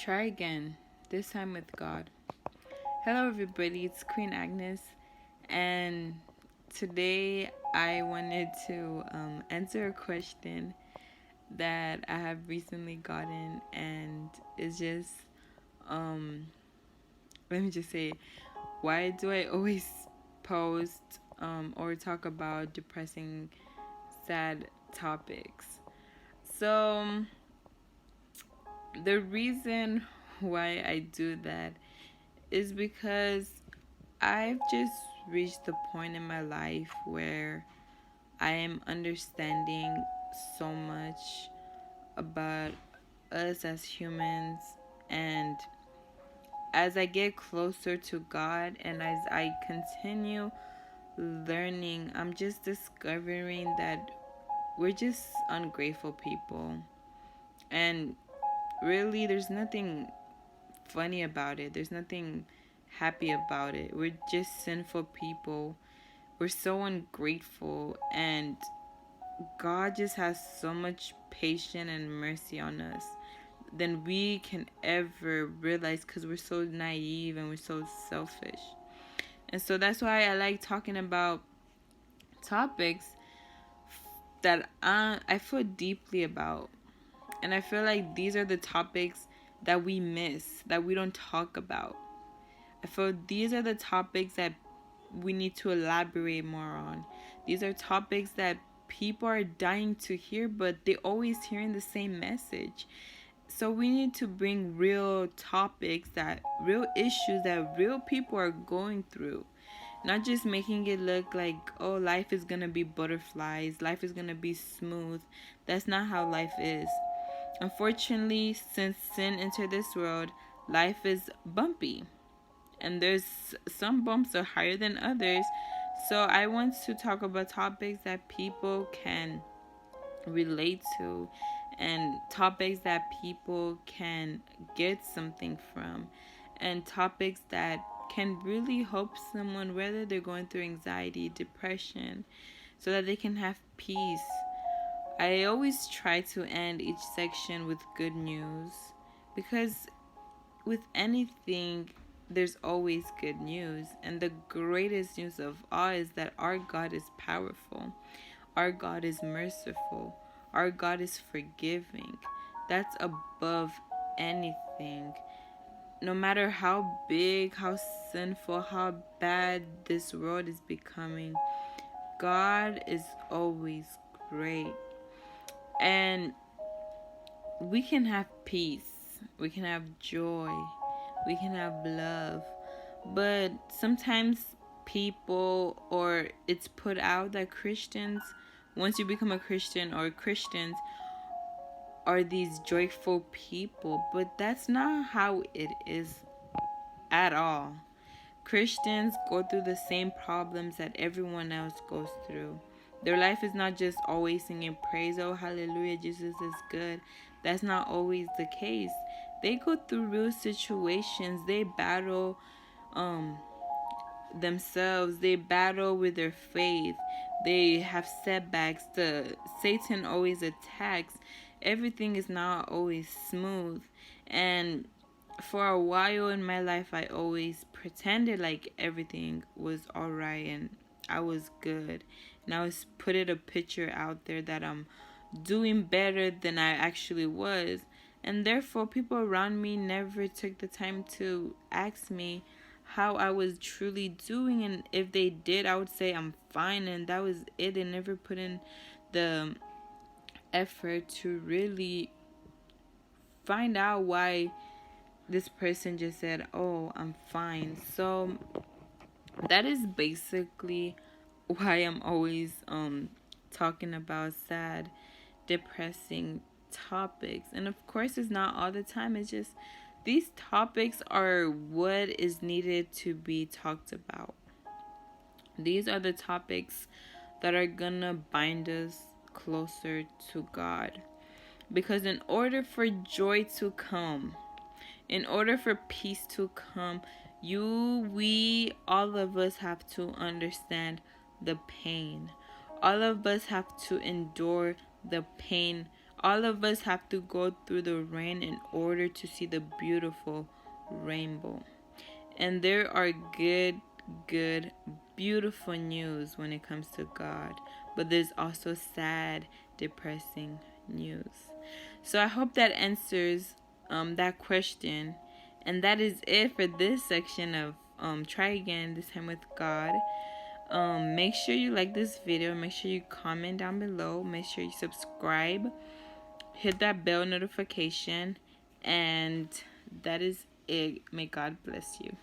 Try again, this time with God. Hello, everybody, it's Queen Agnes, and today I wanted to answer a question that I have recently gotten, and it's just, um, let me just say, why do I always post or talk about depressing, sad topics? So, the reason why I do that is because I've just reached the point in my life where I am understanding so much about us as humans, and as I get closer to God and as I continue learning, I'm just discovering that we're just ungrateful people. And really, there's nothing funny about it. There's nothing happy about it. We're just sinful people. We're so ungrateful, and God just has so much patience and mercy on us than we can ever realize, because we're so naive and we're so selfish. And so that's why I like talking about topics that I feel deeply about. And I feel like these are the topics that we miss, that we don't talk about. I feel these are the topics that we need to elaborate more on. These are topics that people are dying to hear, but they always hearing the same message. So we need to bring real topics, that real issues that real people are going through. Not just making it look like, oh, life is gonna be butterflies, life is gonna be smooth. That's not how life is. Unfortunately, since sin entered this world, life is bumpy. And there's some bumps are higher than others. So I want to talk about topics that people can relate to, and topics that people can get something from, and topics that can really help someone, whether they're going through anxiety, depression, so that they can have peace. I always try to end each section with good news, because with anything, there's always good news. And the greatest news of all is that our God is powerful. Our God is merciful. Our God is forgiving. That's above anything. No matter how big, how sinful, how bad this world is becoming, God is always great. And we can have peace. We can have joy. We can have love. But sometimes people, or it's put out that Christians, once you become a Christian, or Christians are these joyful people. But that's not how it is at all. Christians go through the same problems that everyone else goes through. Their life is not just always singing praise, oh hallelujah, Jesus is good. That's not always the case. They go through real situations. They battle themselves. They battle with their faith. They have setbacks. The Satan always attacks. Everything is not always smooth. And for a while in my life, I always pretended like everything was alright and I was good. And I was putting a picture out there that I'm doing better than I actually was. And therefore, people around me never took the time to ask me how I was truly doing. And if they did, I would say I'm fine. And that was it. They never put in the effort to really find out why this person just said, oh, I'm fine. So that is basically why I'm always talking about sad, depressing topics. And of course, it's not all the time. It's just these topics are what is needed to be talked about. These are the topics that are gonna bind us closer to God. Because in order for joy to come, in order for peace to come, all of us have to understand the pain. All of us have to endure the pain all of us have to go through the rain in order to see the beautiful rainbow. And there are good, beautiful news when it comes to God, but there's also sad, depressing news. So I hope that answers that question. And that is it for this section of Try Again, this time with God. Make sure you like this video. Make sure you comment down below. Make sure you subscribe. Hit that bell notification. And that is it. May God bless you.